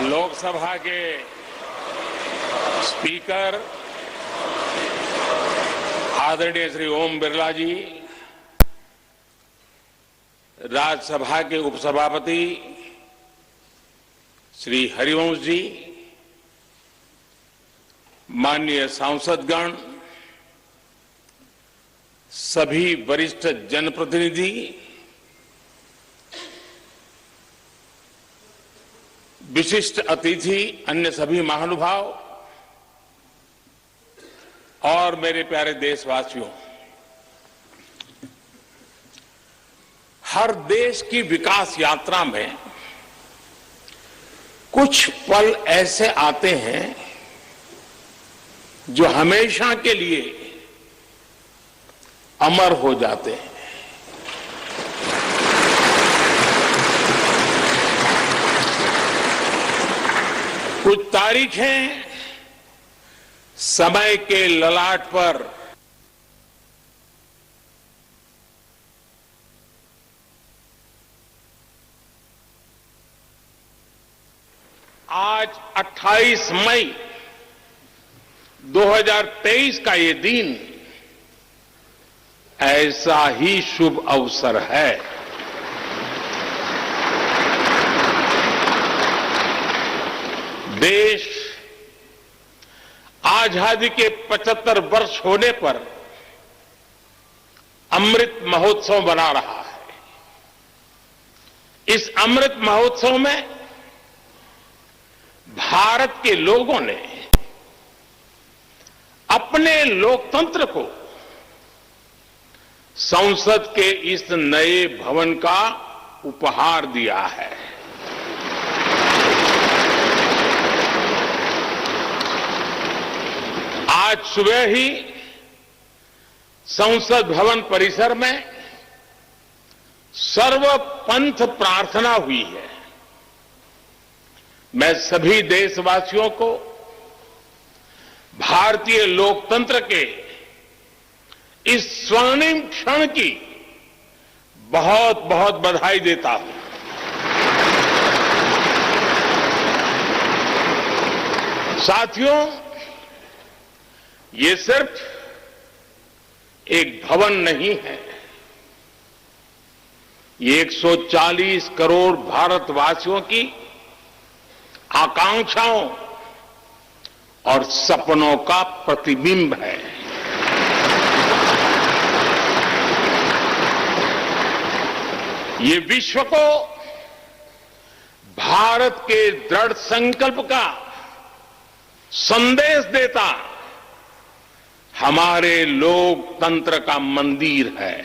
लोकसभा के स्पीकर आदरणीय श्री ओम बिरला जी, राज्यसभा के उपसभापति श्री हरिवंश जी, माननीय सांसदगण, सभी वरिष्ठ जनप्रतिनिधि, विशिष्ट अतिथि, अन्य सभी महानुभाव और मेरे प्यारे देशवासियों, हर देश की विकास यात्रा में कुछ पल ऐसे आते हैं जो हमेशा के लिए अमर हो जाते हैं। कुछ तारीखें समय के ललाट पर आज 28 मई 2023 का ये दिन ऐसा ही शुभ अवसर है। देश आजादी के 75 वर्ष होने पर अमृत महोत्सव मना रहा है। इस अमृत महोत्सव में भारत के लोगों ने अपने लोकतंत्र को संसद के इस नए भवन का उपहार दिया है। आज सुबह ही संसद भवन परिसर में सर्वपंथ प्रार्थना हुई है। मैं सभी देशवासियों को भारतीय लोकतंत्र के इस स्वर्णिम क्षण की बहुत बहुत बधाई देता हूं। साथियों, ये सिर्फ एक भवन नहीं है, ये 140 करोड़ भारतवासियों की आकांक्षाओं और सपनों का प्रतिबिंब है। ये विश्व को भारत के दृढ़ संकल्प का संदेश देता हमारे लोकतंत्र का मंदिर है।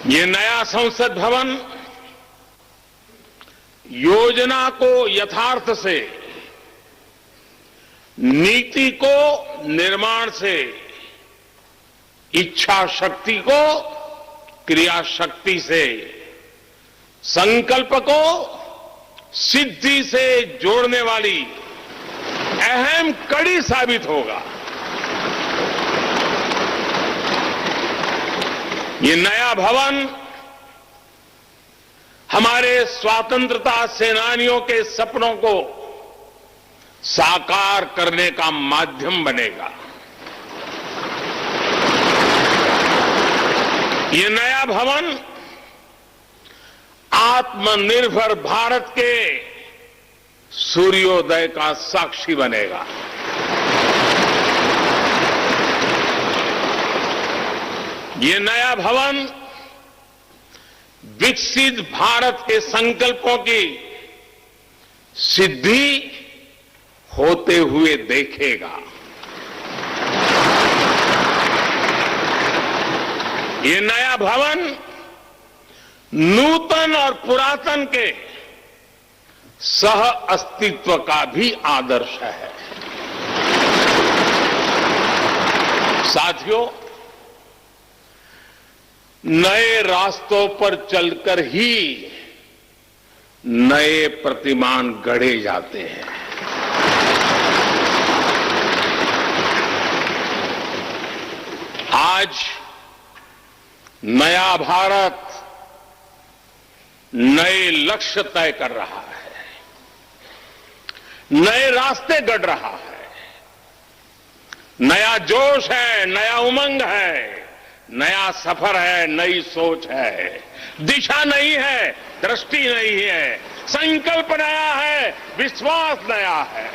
ये नया संसद भवन योजना को यथार्थ से, नीति को निर्माण से, इच्छा शक्ति को क्रिया शक्ति से, संकल्प को सिद्धि से जोड़ने वाली अहम कड़ी साबित होगा। ये नया भवन हमारे स्वतंत्रता सेनानियों के सपनों को साकार करने का माध्यम बनेगा। ये नया भवन आत्मनिर्भर भारत के सूर्योदय का साक्षी बनेगा। ये नया भवन विकसित भारत के संकल्पों की सिद्धि होते हुए देखेगा। ये नया भवन नूतन और पुरातन के सह अस्तित्व का भी आदर्श है। साथियों, नए रास्तों पर चलकर ही नए प्रतिमान गढ़े जाते हैं। आज नया भारत नए लक्ष्य तय कर रहा है, नए रास्ते गढ़ रहा है। नया जोश है, नया उमंग है, नया सफर है, नई सोच है। दिशा नई है, दृष्टि नई है, संकल्प नया है, विश्वास नया है।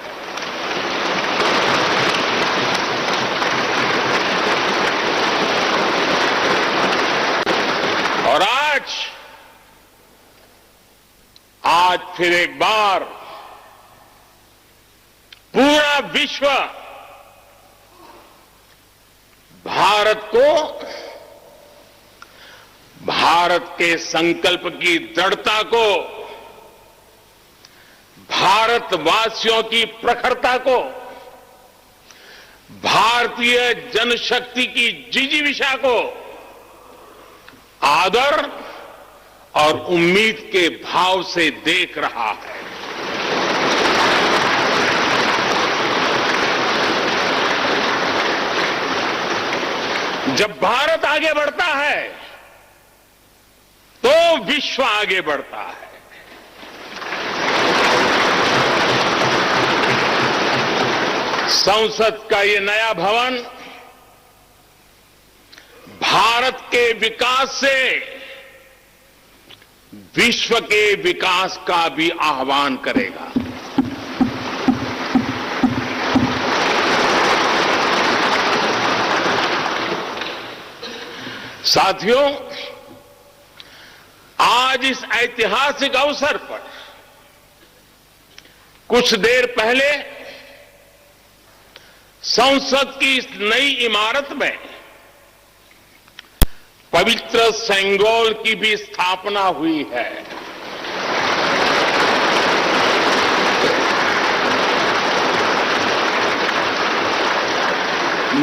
और आज फिर एक बार पूरा विश्व भारत को, भारत के संकल्प की दृढ़ता को, भारतवासियों की प्रखरता को, भारतीय जनशक्ति की जिजीविषा को आदर और उम्मीद के भाव से देख रहा है। जब भारत आगे बढ़ता है तो विश्व आगे बढ़ता है। संसद का ये नया भवन भारत के विकास से विश्व के विकास का भी आह्वान करेगा। साथियों, आज इस ऐतिहासिक अवसर पर कुछ देर पहले संसद की इस नई इमारत में पवित्र सेंगोल की भी स्थापना हुई है।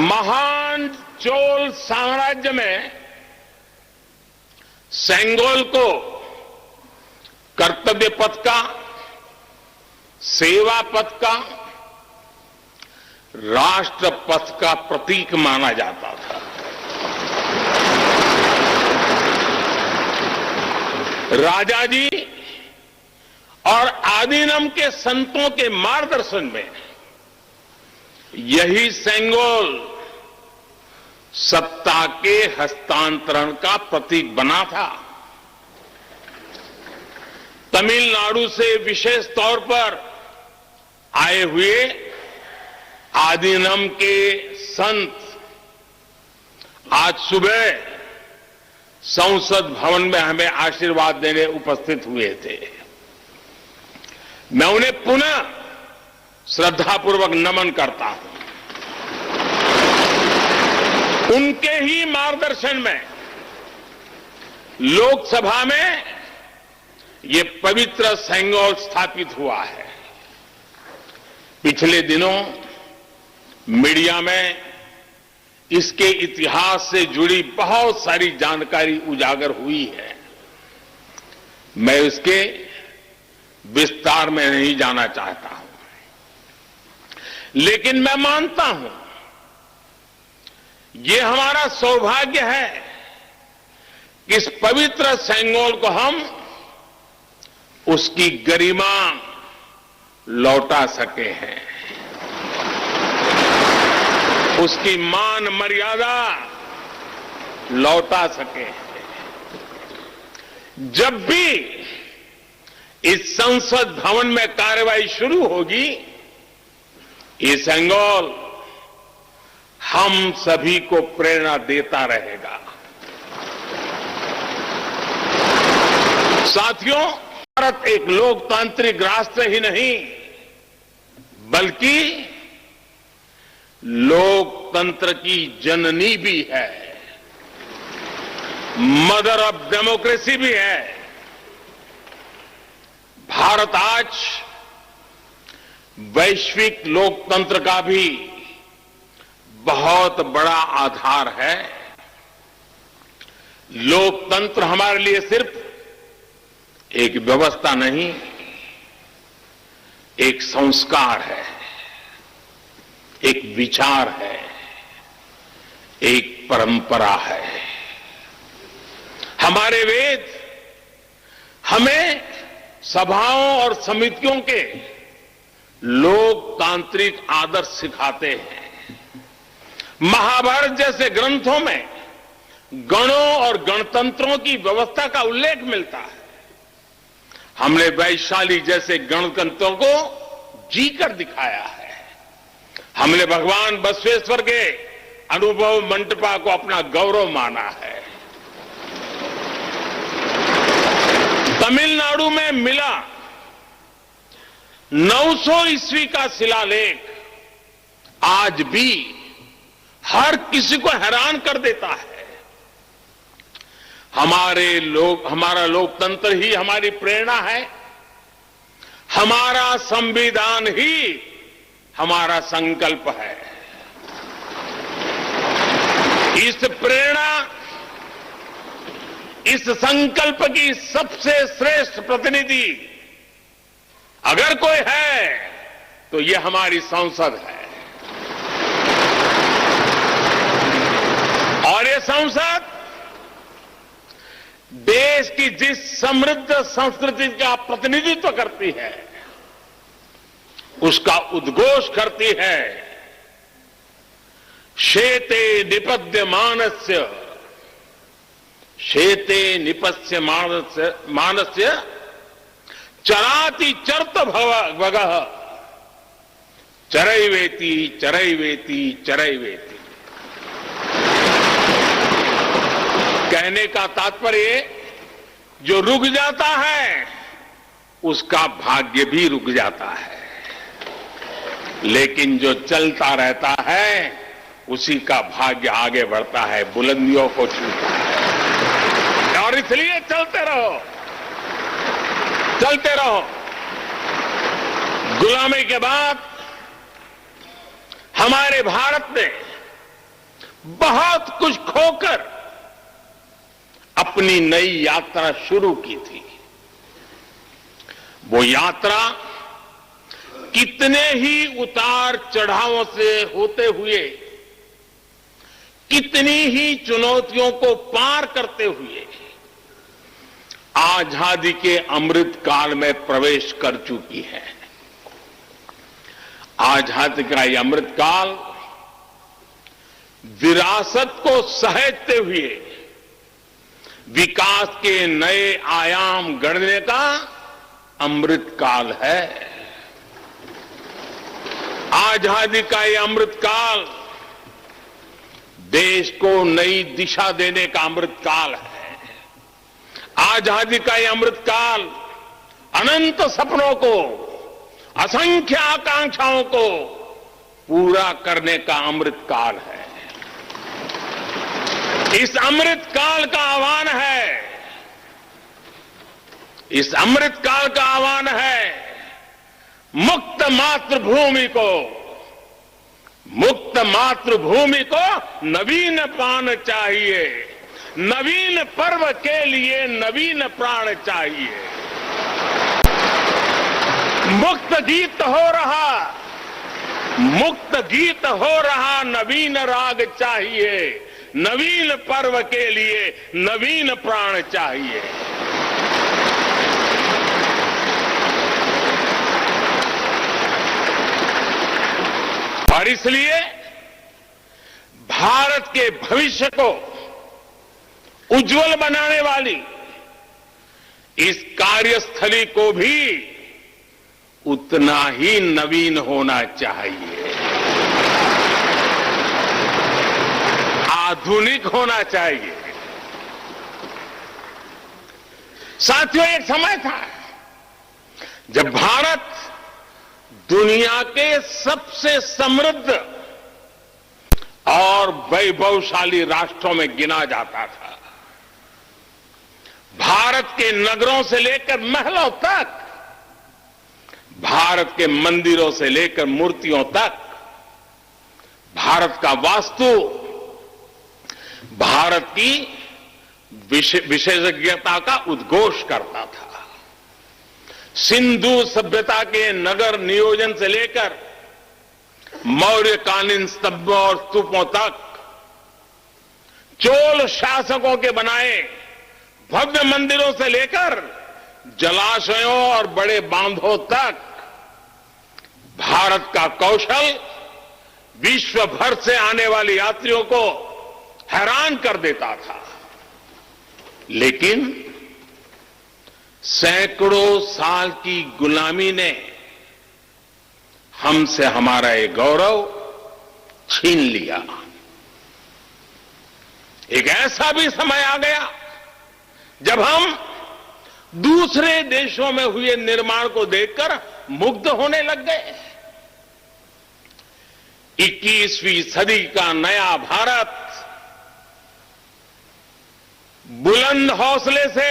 महान चोल साम्राज्य में सेंगोल को कर्तव्य पथ का, सेवा पथ का, राष्ट्र पथ का प्रतीक माना जाता था। राजा जी और आदीनम के संतों के मार्गदर्शन में यही सेंगोल सत्ता के हस्तांतरण का प्रतीक बना था। तमिलनाडु से विशेष तौर पर आए हुए आदीनम के संत आज सुबह संसद भवन में हमें आशीर्वाद देने उपस्थित हुए थे। मैं उन्हें पुनः श्रद्धापूर्वक नमन करता हूं। उनके ही मार्गदर्शन में लोकसभा में ये पवित्र सेंगोल स्थापित हुआ है। पिछले दिनों मीडिया में इसके इतिहास से जुड़ी बहुत सारी जानकारी उजागर हुई है। मैं इसके विस्तार में नहीं जाना चाहता हूं, लेकिन मैं मानता हूं ये हमारा सौभाग्य है कि इस पवित्र सेंगोल को हम उसकी गरिमा लौटा सके हैं, उसकी मान मर्यादा लौटा सके हैं। जब भी इस संसद भवन में कार्यवाही शुरू होगी, ये सेंगोल हम सभी को प्रेरणा देता रहेगा। साथियों, भारत एक लोकतांत्रिक राष्ट्र ही नहीं बल्कि लोकतंत्र की जननी भी है, मदर ऑफ डेमोक्रेसी भी है। भारत आज वैश्विक लोकतंत्र का भी बहुत बड़ा आधार है। लोकतंत्र हमारे लिए सिर्फ एक व्यवस्था नहीं, एक संस्कार है, एक विचार है, एक परंपरा है। हमारे वेद, हमें सभाओं और समितियों के लोकतांत्रिक आदर्श सिखाते हैं। महाभारत जैसे ग्रंथों में गणों और गणतंत्रों की व्यवस्था का उल्लेख मिलता है। हमने वैशाली जैसे गणतंत्रों को जीकर दिखाया है। हमने भगवान बसवेश्वर के अनुभव मंटपा को अपना गौरव माना है। तमिलनाडु में मिला 900 ईस्वी का शिलालेख आज भी हर किसी को हैरान कर देता है। हमारा लोकतंत्र ही हमारी प्रेरणा है। हमारा संविधान ही हमारा संकल्प है। इस प्रेरणा, इस संकल्प की सबसे श्रेष्ठ प्रतिनिधि अगर कोई है तो ये हमारी संसद है। और ये संसद देश की जिस समृद्ध संस्कृति का प्रतिनिधित्व करती है उसका उद्घोष करती है। शेते निपद्यमानस्य शेते निपस्य मानस्य चराति चर्त भगः चरैवेति चरैवेति चरैवेति। कहने का तात्पर्य जो रुक जाता है उसका भाग्य भी रुक जाता है, लेकिन जो चलता रहता है उसी का भाग्य आगे बढ़ता है, बुलंदियों को छूता है। और इसलिए चलते रहो, चलते रहो। गुलामी के बाद हमारे भारत ने बहुत कुछ खोकर अपनी नई यात्रा शुरू की थी। वो यात्रा कितने ही उतार चढ़ावों से होते हुए, कितनी ही चुनौतियों को पार करते हुए आजादी के अमृत काल में प्रवेश कर चुकी है। आजादी का ये अमृत काल विरासत को सहेजते हुए विकास के नए आयाम गढ़ने का अमृत काल है। आजादी का ये अमृत काल देश को नई दिशा देने का अमृत काल है। आजादी का ये अमृत काल अनंत सपनों को, असंख्य आकांक्षाओं को पूरा करने का अमृत काल है। इस अमृत काल का आह्वान है, इस अमृत काल का आह्वान है मुक्त मातृभूमि को, मुक्त मातृभूमि को नवीन प्राण चाहिए, नवीन पर्व के लिए नवीन प्राण चाहिए। मुक्त गीत हो रहा, मुक्त गीत हो रहा नवीन राग चाहिए, नवीन पर्व के लिए नवीन प्राण चाहिए। और इसलिए भारत के भविष्य को उज्जवल बनाने वाली इस कार्यस्थली को भी उतना ही नवीन होना चाहिए, आधुनिक होना चाहिए। साथियों, एक समय था जब भारत दुनिया के सबसे समृद्ध और वैभवशाली राष्ट्रों में गिना जाता था। भारत के नगरों से लेकर महलों तक, भारत के मंदिरों से लेकर मूर्तियों तक, भारत का वास्तु भारत की विशेषज्ञता का उद्घोष करता था। सिंधु सभ्यता के नगर नियोजन से लेकर मौर्यकालीन स्तंभों और स्तूपों तक, चोल शासकों के बनाए भव्य मंदिरों से लेकर जलाशयों और बड़े बांधों तक भारत का कौशल विश्व भर से आने वाले यात्रियों को हैरान कर देता था। लेकिन सैकड़ों साल की गुलामी ने हमसे हमारा ये गौरव छीन लिया। एक ऐसा भी समय आ गया जब हम दूसरे देशों में हुए निर्माण को देखकर मुग्ध होने लग गए। 21वीं सदी का नया भारत बुलंद हौसले से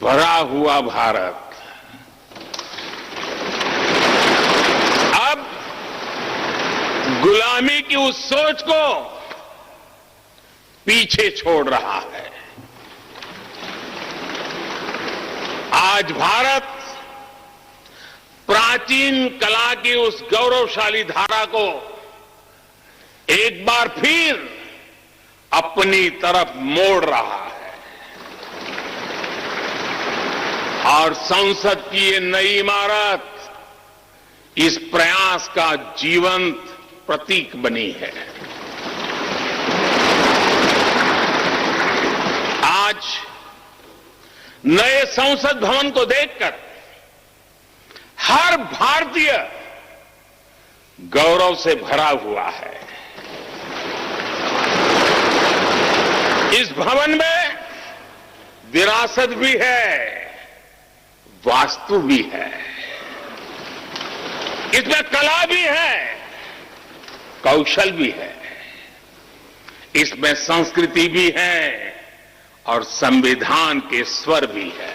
भरा हुआ भारत अब गुलामी की उस सोच को पीछे छोड़ रहा है। आज भारत प्राचीन कला की उस गौरवशाली धारा को एक बार फिर अपनी तरफ मोड़ रहा है और संसद की ये नई इमारत इस प्रयास का जीवंत प्रतीक बनी है। आज नए संसद भवन को देखकर हर भारतीय गौरव से भरा हुआ है। इस भवन में विरासत भी है, वास्तु भी है, इसमें कला भी है, कौशल भी है, इसमें संस्कृति भी है और संविधान के स्वर भी है।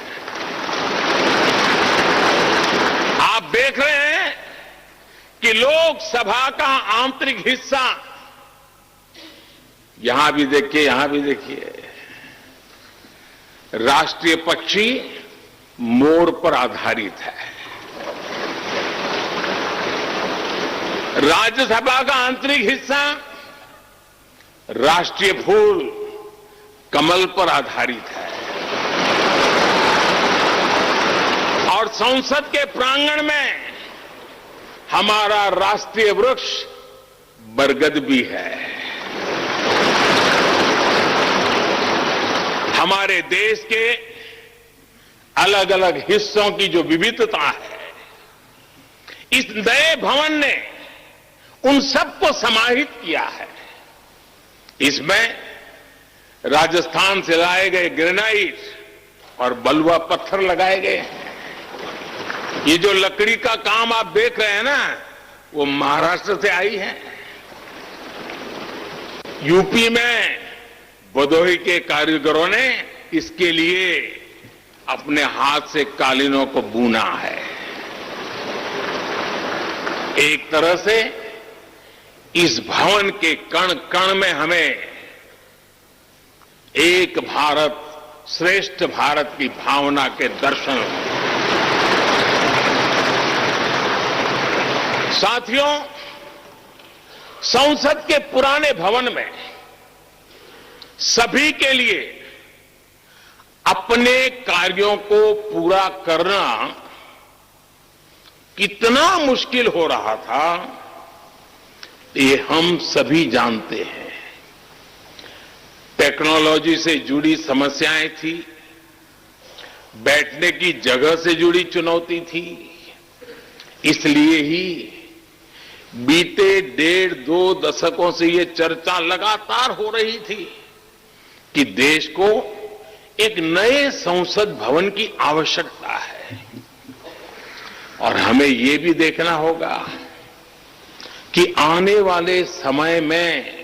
आप देख रहे हैं कि लोकसभा का आंतरिक हिस्सा, यहां भी देखिए, यहां भी देखिए, राष्ट्रीय पक्षी मोर पर आधारित है। राज्यसभा का आंतरिक हिस्सा राष्ट्रीय फूल कमल पर आधारित है और संसद के प्रांगण में हमारा राष्ट्रीय वृक्ष बरगद भी है। हमारे देश के अलग अलग हिस्सों की जो विविधता है, इस नए भवन ने उन सबको समाहित किया है। इसमें राजस्थान से लाए गए ग्रेनाइट और बलुआ पत्थर लगाए गए हैं। ये जो लकड़ी का काम आप देख रहे हैं ना, वो महाराष्ट्र से आई है। यूपी में भदोही के कारीगरों ने इसके लिए अपने हाथ से कालीनों को बुना है। एक तरह से इस भवन के कण कण में हमें एक भारत श्रेष्ठ भारत की भावना के दर्शन हुए। साथियों, संसद के पुराने भवन में सभी के लिए अपने कार्यों को पूरा करना कितना मुश्किल हो रहा था, ये हम सभी जानते हैं। टेक्नोलॉजी से जुड़ी समस्याएं थी, बैठने की जगह से जुड़ी चुनौती थी। इसलिए ही बीते 1.5-2 दशकों से ये चर्चा लगातार हो रही थी कि देश को एक नए संसद भवन की आवश्यकता है। और हमें ये भी देखना होगा कि आने वाले समय में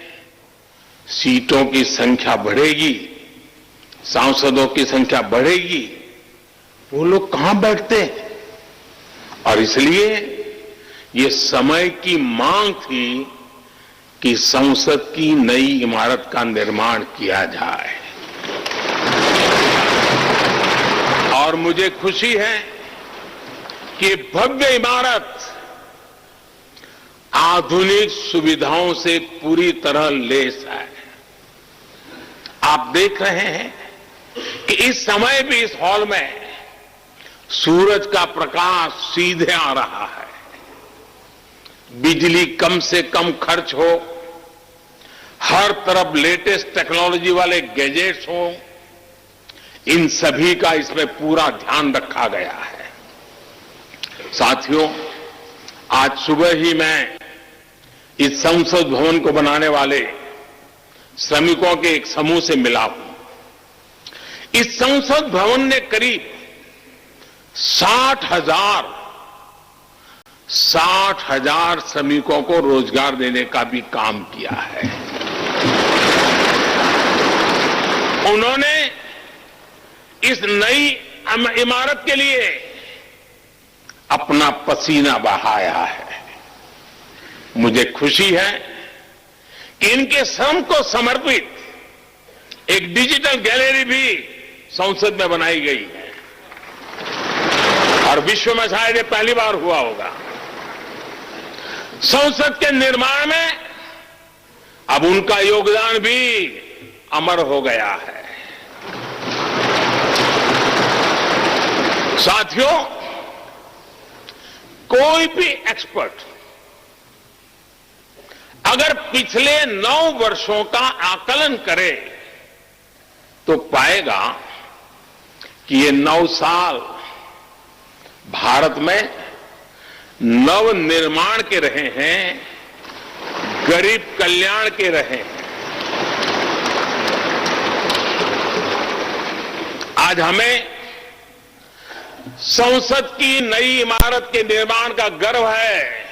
सीटों की संख्या बढ़ेगी, सांसदों की संख्या बढ़ेगी, वो लोग कहां बैठते हैं। और इसलिए ये समय की मांग थी कि संसद की नई इमारत का निर्माण किया जाए। और मुझे खुशी है कि भव्य इमारत आधुनिक सुविधाओं से पूरी तरह लैस है। आप देख रहे हैं कि इस समय भी इस हॉल में सूरज का प्रकाश सीधे आ रहा है, बिजली कम से कम खर्च हो, हर तरफ लेटेस्ट टेक्नोलॉजी वाले गैजेट्स हों, इन सभी का इसमें पूरा ध्यान रखा गया है। साथियों, आज सुबह ही मैं इस संसद भवन को बनाने वाले श्रमिकों के एक समूह से मिला हूं। इस संसद भवन ने करीब 60,000 श्रमिकों को रोजगार देने का भी काम किया है। उन्होंने इस नई इमारत के लिए अपना पसीना बहाया है। मुझे खुशी है कि इनके श्रम को समर्पित एक डिजिटल गैलरी भी संसद में बनाई गई है और विश्व में शायद ये पहली बार हुआ होगा। संसद के निर्माण में अब उनका योगदान भी अमर हो गया है। साथियों, कोई भी एक्सपर्ट अगर पिछले 9 वर्षों का आकलन करे तो पाएगा कि ये 9 साल भारत में नव निर्माण के रहे हैं, गरीब कल्याण के रहे हैं। आज हमें संसद की नई इमारत के निर्माण का गर्व है,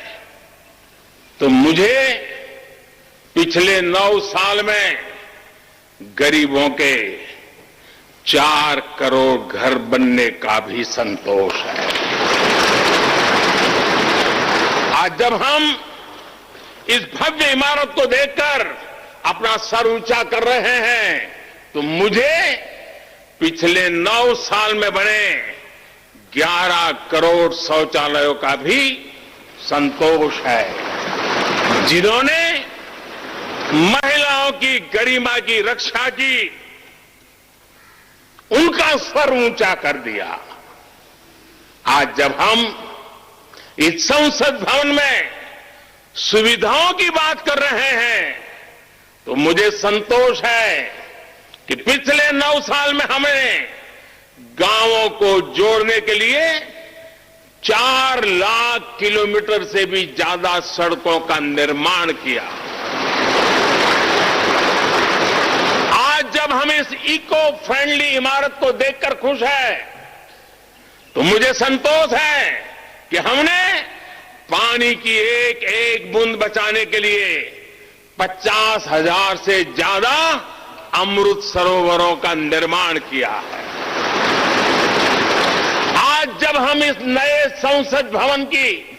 तो मुझे पिछले 9 साल में गरीबों के 4 करोड़ घर बनने का भी संतोष है। आज जब हम इस भव्य इमारत को देखकर अपना सर ऊंचा कर रहे हैं, तो मुझे पिछले 9 साल में बने 11 करोड़ शौचालयों का भी संतोष है, जिन्होंने महिलाओं की गरिमा की रक्षा की, उनका स्वर ऊंचा कर दिया। आज जब हम इस संसद भवन में सुविधाओं की बात कर रहे हैं, तो मुझे संतोष है कि पिछले 9 साल में हमने गांवों को जोड़ने के लिए 4 लाख किलोमीटर से भी ज्यादा सड़कों का निर्माण किया। आज जब हम इस इको फ्रेंडली इमारत को देखकर खुश है, तो मुझे संतोष है कि हमने पानी की एक एक बूंद बचाने के लिए 50,000 से ज्यादा अमृत सरोवरों का निर्माण किया है। आज जब हम इस नए संसद भवन की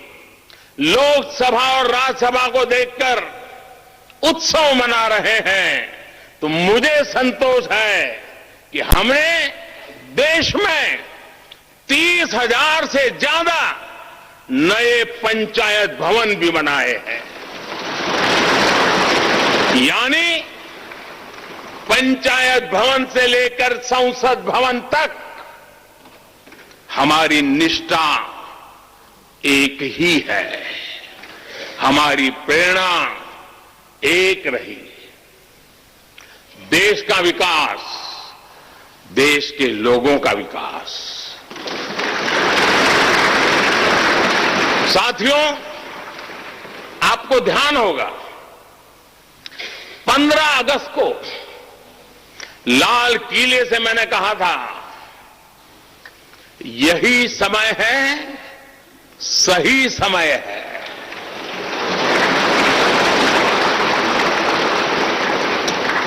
लोकसभा और राज्यसभा को देखकर उत्सव मना रहे हैं, तो मुझे संतोष है कि हमने देश में 30,000 से ज्यादा नए पंचायत भवन भी बनाए हैं। यानी पंचायत भवन से लेकर संसद भवन तक हमारी निष्ठा एक ही है, हमारी प्रेरणा एक रही। देश का विकास, देश के लोगों का विकास। साथियों, आपको ध्यान होगा 15 अगस्त को लाल किले से मैंने कहा था, यही समय है, सही समय है।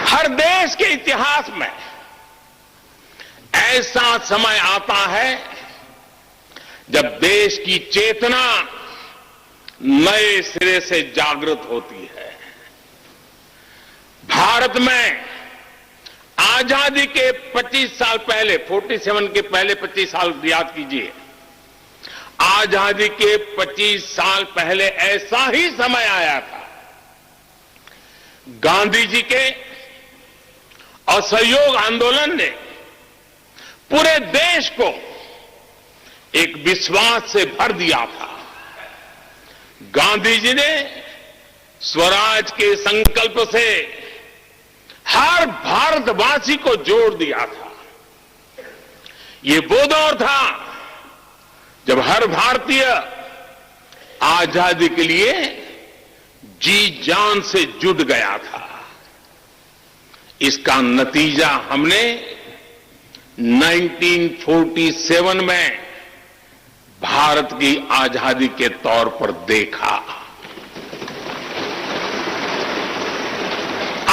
हर देश के इतिहास में ऐसा समय आता है जब देश की चेतना नए सिरे से जागृत होती है। भारत में आजादी के 25 साल पहले, 47 के पहले 25 साल याद कीजिए, आजादी के 25 साल पहले ऐसा ही समय आया था। गांधी जी के असहयोग आंदोलन ने पूरे देश को एक विश्वास से भर दिया था। गांधी जी ने स्वराज के संकल्प से हर भारतवासी को जोड़ दिया था। ये वो दौर था जब हर भारतीय आजादी के लिए जी जान से जुट गया था। इसका नतीजा हमने 1947 में भारत की आजादी के तौर पर देखा।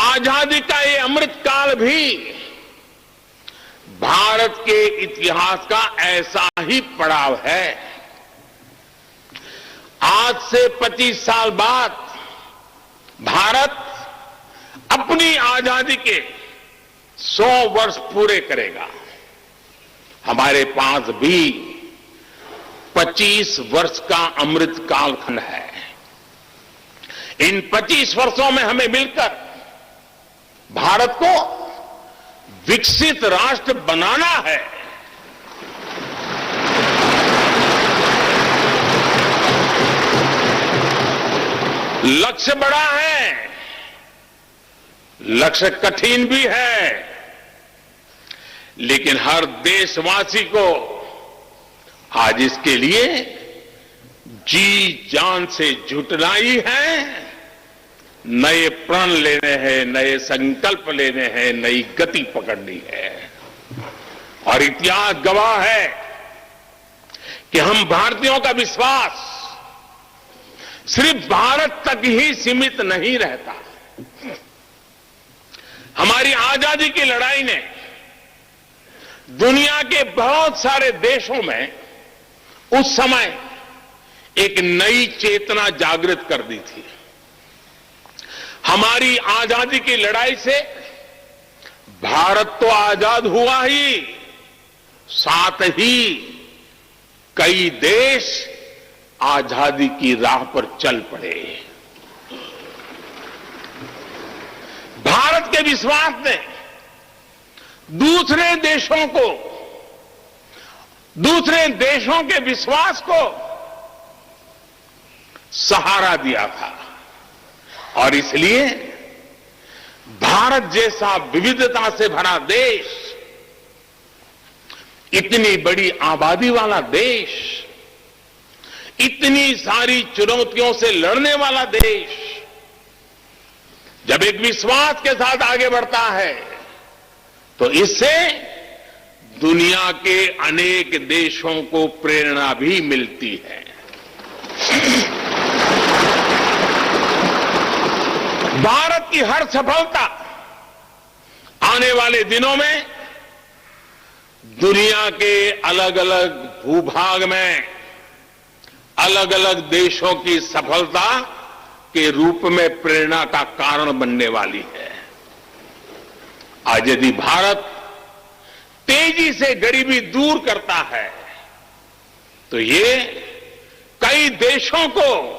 आजादी का ये अमृतकाल भी भारत के इतिहास का ऐसा ही पड़ाव है। आज से 25 साल बाद भारत अपनी आजादी के 100 वर्ष पूरे करेगा। हमारे पास भी 25 वर्ष का अमृत कालखंड है। इन 25 वर्षों में हमें मिलकर भारत को विकसित राष्ट्र बनाना है। लक्ष्य बड़ा है, लक्ष्य कठिन भी है, लेकिन हर देशवासी को आज इसके लिए जी जान से जुटना ही है। नए प्रण लेने हैं, नए संकल्प लेने हैं, नई गति पकड़नी है। और इतिहास गवाह है कि हम भारतीयों का विश्वास सिर्फ भारत तक ही सीमित नहीं रहता। हमारी आजादी की लड़ाई ने दुनिया के बहुत सारे देशों में उस समय एक नई चेतना जागृत कर दी थी। हमारी आजादी की लड़ाई से भारत तो आजाद हुआ ही, साथ ही कई देश आजादी की राह पर चल पड़े। भारत के विश्वास ने दूसरे देशों के विश्वास को सहारा दिया था। और इसलिए भारत जैसा विविधता से भरा देश, इतनी बड़ी आबादी वाला देश, इतनी सारी चुनौतियों से लड़ने वाला देश जब एक विश्वास के साथ आगे बढ़ता है तो इससे दुनिया के अनेक देशों को प्रेरणा भी मिलती है। भारत की हर सफलता आने वाले दिनों में दुनिया के अलग अलग भूभाग में अलग अलग देशों की सफलता के रूप में प्रेरणा का कारण बनने वाली है। आज यदि भारत तेजी से गरीबी दूर करता है तो ये कई देशों को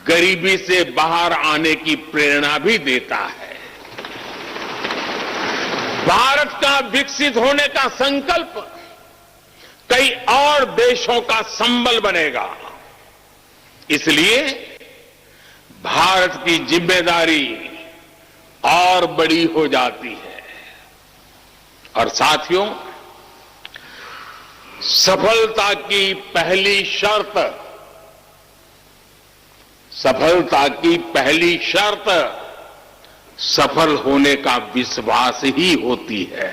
गरीबी से बाहर आने की प्रेरणा भी देता है। भारत का विकसित होने का संकल्प कई और देशों का संबल बनेगा। इसलिए भारत की जिम्मेदारी और बड़ी हो जाती है। और साथियों, सफलता की पहली शर्त सफल होने का विश्वास ही होती है।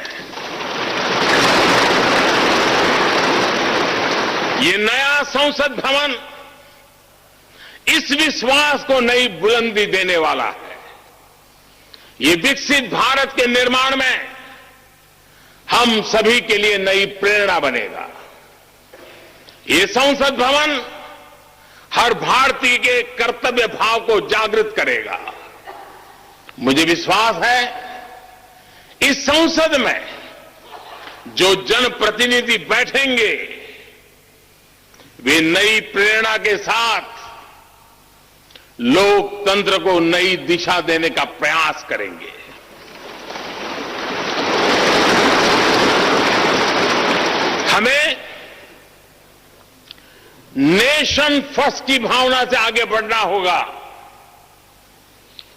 ये नया संसद भवन इस विश्वास को नई बुलंदी देने वाला है। ये विकसित भारत के निर्माण में हम सभी के लिए नई प्रेरणा बनेगा। ये संसद भवन हर भारतीय के कर्तव्य भाव को जागृत करेगा। मुझे विश्वास है इस संसद में जो जनप्रतिनिधि बैठेंगे वे नई प्रेरणा के साथ लोकतंत्र को नई दिशा देने का प्रयास करेंगे। नेशन फर्स्ट की भावना से आगे बढ़ना होगा।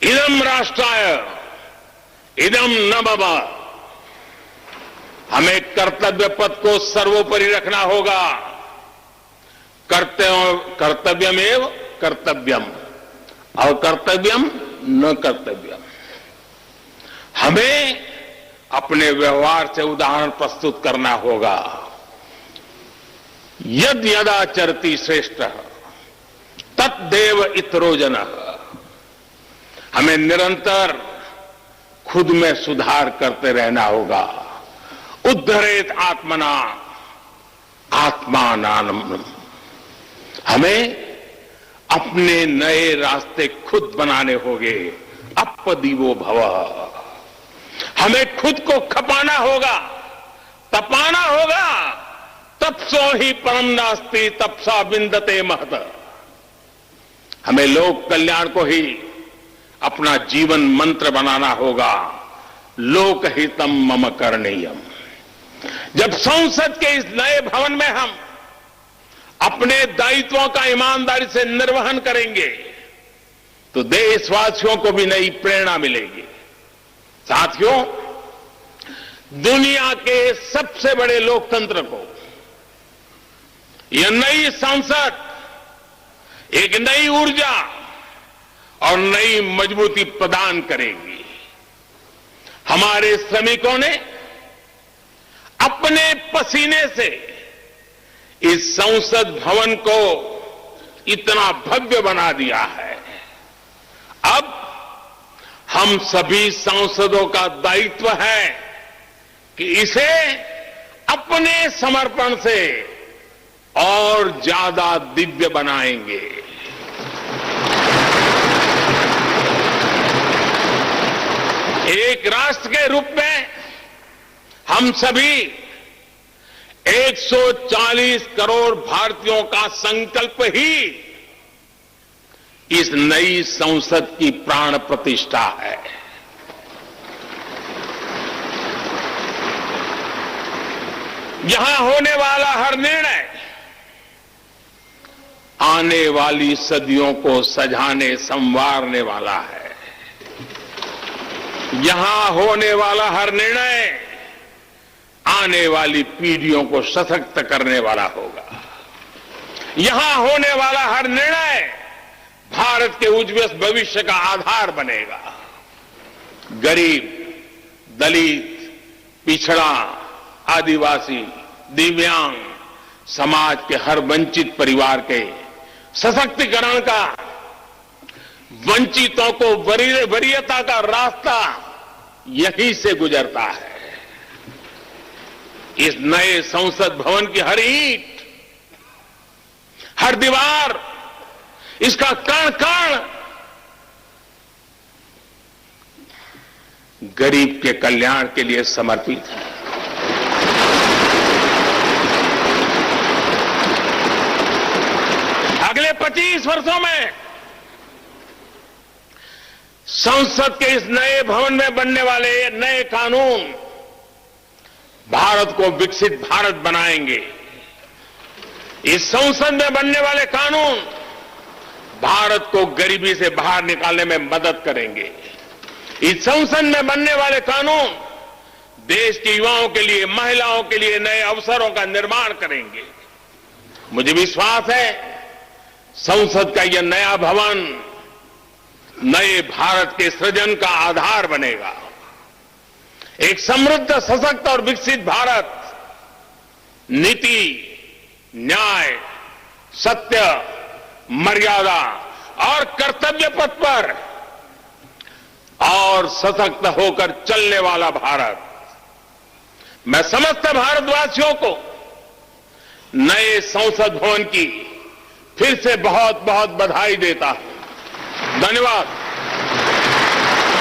इदम राष्ट्राय इदम न मम। हमें कर्तव्य पथ को सर्वोपरि रखना होगा। कर्तव्यमेव कर्तव्यम और कर्तव्यम न कर्तव्यम। हमें अपने व्यवहार से उदाहरण प्रस्तुत करना होगा। यद यदाचरति श्रेष्ठ तत्देव इतरो जनः। हमें निरंतर खुद में सुधार करते रहना होगा। उद्धरेत आत्मना आत्मानानम। हमें अपने नए रास्ते खुद बनाने होंगे। अपदीवो भव। हमें खुद को खपाना होगा, तपाना होगा। तपसो ही परम नास्ति तपसा विंदते महत। हमें लोक कल्याण को ही अपना जीवन मंत्र बनाना होगा। लोकहितम मम करणीयम। जब संसद के इस नए भवन में हम अपने दायित्वों का ईमानदारी से निर्वहन करेंगे तो देशवासियों को भी नई प्रेरणा मिलेगी। साथियों, दुनिया के सबसे बड़े लोकतंत्र को यह नई संसद एक नई ऊर्जा और नई मजबूती प्रदान करेगी। हमारे श्रमिकों ने अपने पसीने से इस संसद भवन को इतना भव्य बना दिया है। अब हम सभी सांसदों का दायित्व है कि इसे अपने समर्पण से और ज्यादा दिव्य बनाएंगे। एक राष्ट्र के रूप में हम सभी 140 करोड़ भारतीयों का संकल्प ही इस नई संसद की प्राण प्रतिष्ठा है। यहां होने वाला हर निर्णय आने वाली सदियों को सजाने संवारने वाला है। यहां होने वाला हर निर्णय आने वाली पीढ़ियों को सशक्त करने वाला होगा। यहां होने वाला हर निर्णय भारत के उज्ज्वल भविष्य का आधार बनेगा। गरीब, दलित, पिछड़ा, आदिवासी, दिव्यांग समाज के हर वंचित परिवार के सशक्तिकरण का, वंचितों को वरीयता का रास्ता यहीं से गुजरता है। इस नए संसद भवन की हर ईंट, हर दीवार, इसका कण कण गरीब के कल्याण के लिए समर्पित है। अगले 25 वर्षों में संसद के इस नए भवन में बनने वाले ये नए कानून भारत को विकसित भारत बनाएंगे। इस संसद में बनने वाले कानून भारत को गरीबी से बाहर निकालने में मदद करेंगे। इस संसद में बनने वाले कानून देश के युवाओं के लिए, महिलाओं के लिए नए अवसरों का निर्माण करेंगे। मुझे विश्वास है संसद का यह नया भवन नए भारत के सृजन का आधार बनेगा। एक समृद्ध, सशक्त और विकसित भारत नीति, न्याय, सत्य, मर्यादा और कर्तव्य पथ पर और सशक्त होकर चलने वाला भारत। मैं समस्त भारतवासियों को नए संसद भवन की फिर से बहुत बहुत बधाई देता हूं। धन्यवाद।